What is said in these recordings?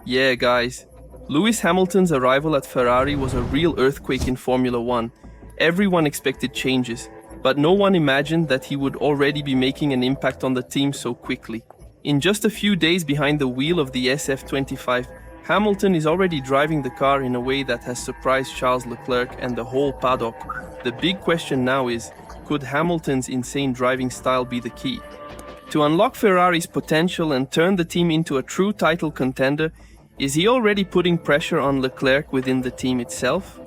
Yeah, guys. Lewis Hamilton's arrival at Ferrari was a real earthquake in Formula One. Everyone expected changes, but no one imagined that he would already be making an impact on the team so quickly. In just a few days behind the wheel of the SF25, Hamilton is already driving the car in a way that has surprised Charles Leclerc and the whole paddock. The big question now is, could Hamilton's insane driving style be the key? To unlock Ferrari's potential and turn the team into a true title contender, is he already putting pressure on Leclerc within the team itself?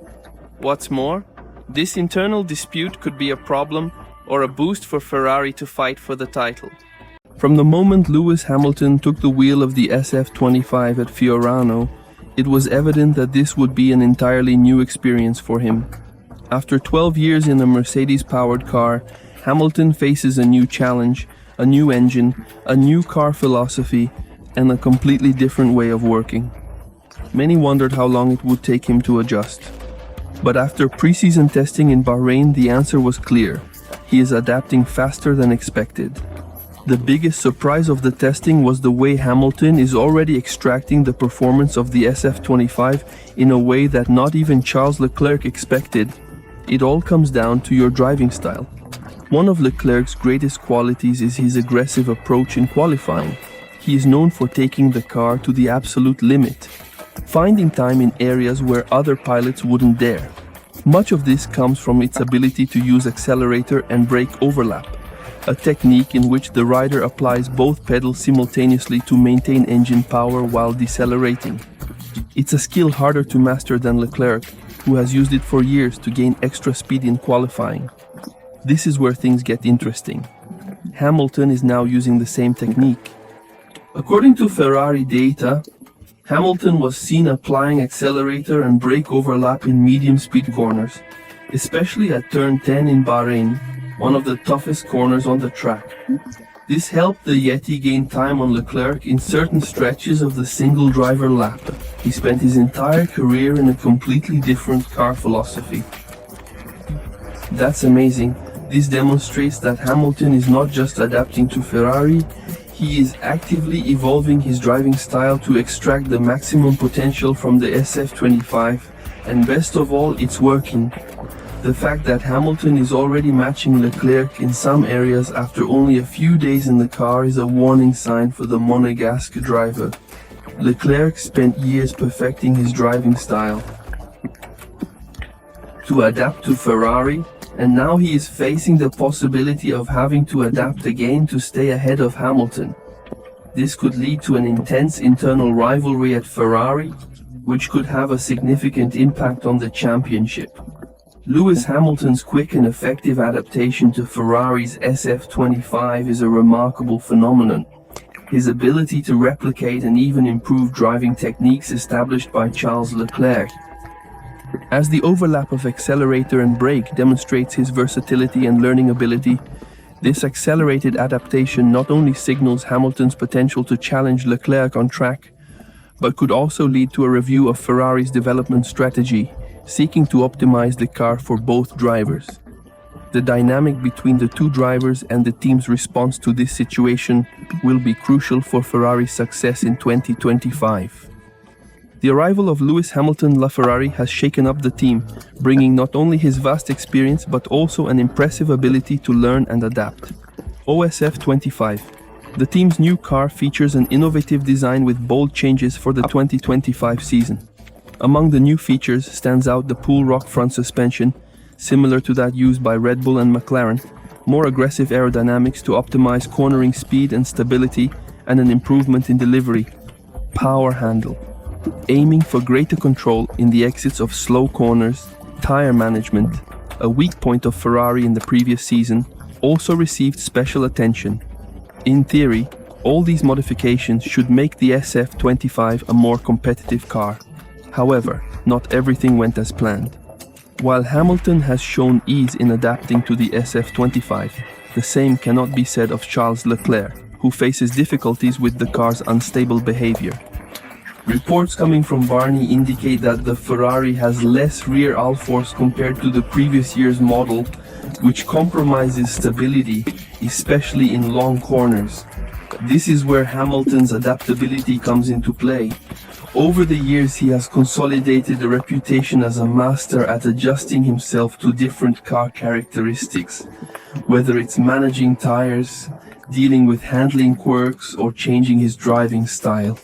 What's more, this internal dispute could be a problem or a boost for Ferrari to fight for the title. From the moment Lewis Hamilton took the wheel of the SF25 at Fiorano, it was evident that this would be an entirely new experience for him. After 12 years in a Mercedes-powered car, Hamilton faces a new challenge, a new engine, a new car philosophy, and a completely different way of working. Many wondered how long it would take him to adjust. But after pre-season testing in Bahrain, the answer was clear. He is adapting faster than expected. The biggest surprise of the testing was the way Hamilton is already extracting the performance of the SF25 in a way that not even Charles Leclerc expected. It all comes down to your driving style. One of Leclerc's greatest qualities is his aggressive approach in qualifying. He is known for taking the car to the absolute limit, finding time in areas where other pilots wouldn't dare. Much of this comes from its ability to use accelerator and brake overlap, a technique in which the rider applies both pedals simultaneously to maintain engine power while decelerating. It's a skill harder to master than Leclerc, who has used it for years to gain extra speed in qualifying. This is where things get interesting. Hamilton is now using the same technique. According to Ferrari data, Hamilton was seen applying accelerator and brake overlap in medium-speed corners, especially at turn 10 in Bahrain, one of the toughest corners on the track. This helped the Yeti gain time on Leclerc in certain stretches of the single-driver lap. He spent his entire career in a completely different car philosophy. That's amazing. This demonstrates that Hamilton is not just adapting to Ferrari, he is actively evolving his driving style to extract the maximum potential from the SF25, and best of all, it's working. The fact that Hamilton is already matching Leclerc in some areas after only a few days in the car is a warning sign for the Monegasque driver. Leclerc spent years perfecting his driving style to adapt to Ferrari, and now he is facing the possibility of having to adapt again to stay ahead of Hamilton. This could lead to an intense internal rivalry at Ferrari, which could have a significant impact on the championship. Lewis Hamilton's quick and effective adaptation to Ferrari's SF25 is a remarkable phenomenon. His ability to replicate and even improve driving techniques established by Charles Leclerc, as the overlap of accelerator and brake demonstrates his versatility and learning ability, this accelerated adaptation not only signals Hamilton's potential to challenge Leclerc on track, but could also lead to a review of Ferrari's development strategy, seeking to optimize the car for both drivers. The dynamic between the two drivers and the team's response to this situation will be crucial for Ferrari's success in 2025. The arrival of Lewis Hamilton LaFerrari has shaken up the team, bringing not only his vast experience but also an impressive ability to learn and adapt. OSF25. The team's new car features an innovative design with bold changes for the 2025 season. Among the new features stands out the pull rock front suspension, similar to that used by Red Bull and McLaren, more aggressive aerodynamics to optimize cornering speed and stability, and an improvement in delivery. Power handle. Aiming for greater control in the exits of slow corners, tire management, a weak point of Ferrari in the previous season, also received special attention. In theory, all these modifications should make the SF25 a more competitive car. However, not everything went as planned. While Hamilton has shown ease in adapting to the SF25, the same cannot be said of Charles Leclerc, who faces difficulties with the car's unstable behavior. Reports coming from Barney indicate that the Ferrari has less rear all-force compared to the previous year's model, which compromises stability, especially in long corners. This is where Hamilton's adaptability comes into play. Over the years, he has consolidated a reputation as a master at adjusting himself to different car characteristics, whether it's managing tires, dealing with handling quirks, or changing his driving style.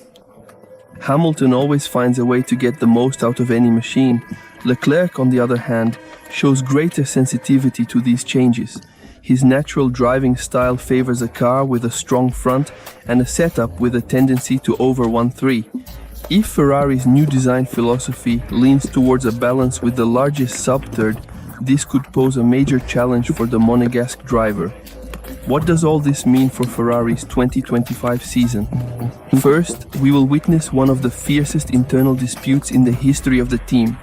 Hamilton always finds a way to get the most out of any machine. Leclerc, on the other hand, shows greater sensitivity to these changes. His natural driving style favors a car with a strong front and a setup with a tendency to over-1-3. If Ferrari's new design philosophy leans towards a balance with the largest sub-third, this could pose a major challenge for the Monegasque driver. What does all this mean for Ferrari's 2025 season? First, we will witness one of the fiercest internal disputes in the history of the team.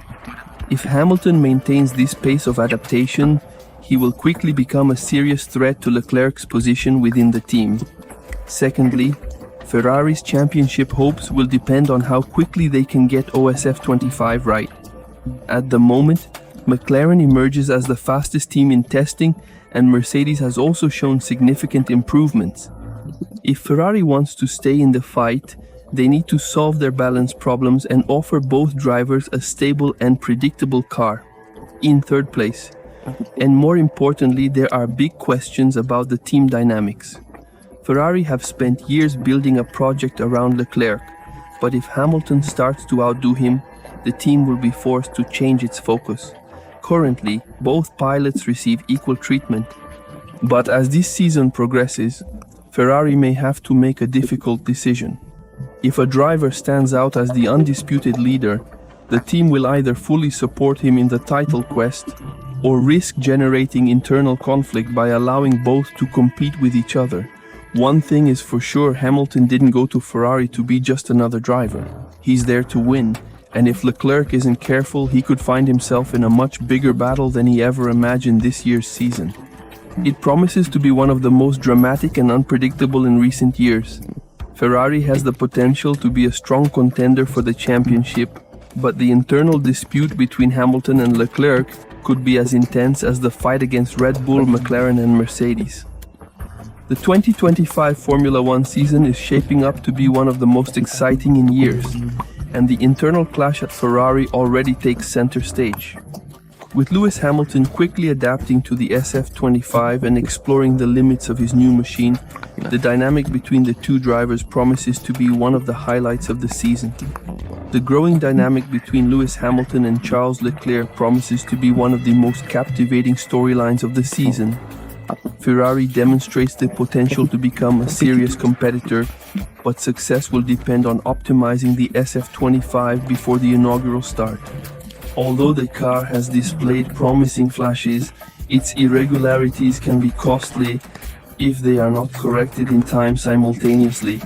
If Hamilton maintains this pace of adaptation, he will quickly become a serious threat to Leclerc's position within the team. Secondly, Ferrari's championship hopes will depend on how quickly they can get OSF 25 right. At the moment, McLaren emerges as the fastest team in testing, and Mercedes has also shown significant improvements. If Ferrari wants to stay in the fight, they need to solve their balance problems and offer both drivers a stable and predictable car. In third place, and more importantly, there are big questions about the team dynamics. Ferrari have spent years building a project around Leclerc, but if Hamilton starts to outdo him, the team will be forced to change its focus. Currently, both pilots receive equal treatment, but as this season progresses, Ferrari may have to make a difficult decision. If a driver stands out as the undisputed leader, the team will either fully support him in the title quest or risk generating internal conflict by allowing both to compete with each other. One thing is for sure, Hamilton didn't go to Ferrari to be just another driver. He's there to win, and if Leclerc isn't careful, he could find himself in a much bigger battle than he ever imagined this year's season. It promises to be one of the most dramatic and unpredictable in recent years. Ferrari has the potential to be a strong contender for the championship, but the internal dispute between Hamilton and Leclerc could be as intense as the fight against Red Bull, McLaren and Mercedes. The 2025 Formula One season is shaping up to be one of the most exciting in years, and the internal clash at Ferrari already takes center stage. With Lewis Hamilton quickly adapting to the SF25 and exploring the limits of his new machine, the dynamic between the two drivers promises to be one of the highlights of the season. The growing dynamic between Lewis Hamilton and Charles Leclerc promises to be one of the most captivating storylines of the season. Ferrari demonstrates the potential to become a serious competitor, but success will depend on optimizing the SF25 before the inaugural start. Although the car has displayed promising flashes, its irregularities can be costly if they are not corrected in time simultaneously.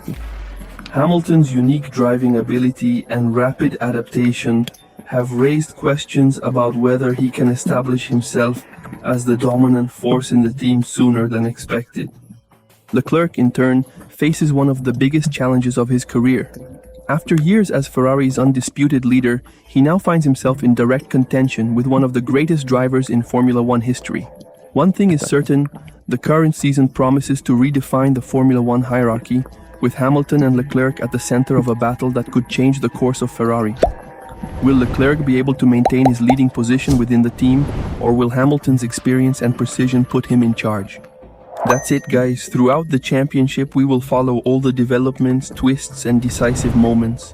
Hamilton's unique driving ability and rapid adaptation have raised questions about whether he can establish himself as the dominant force in the team sooner than expected. Leclerc, in turn, faces one of the biggest challenges of his career. After years as Ferrari's undisputed leader, he now finds himself in direct contention with one of the greatest drivers in Formula One history. One thing is certain, the current season promises to redefine the Formula One hierarchy, with Hamilton and Leclerc at the center of a battle that could change the course of Ferrari. Will Leclerc be able to maintain his leading position within the team, or will Hamilton's experience and precision put him in charge? That's it, guys. Throughout the championship, we will follow all the developments, twists, and decisive moments.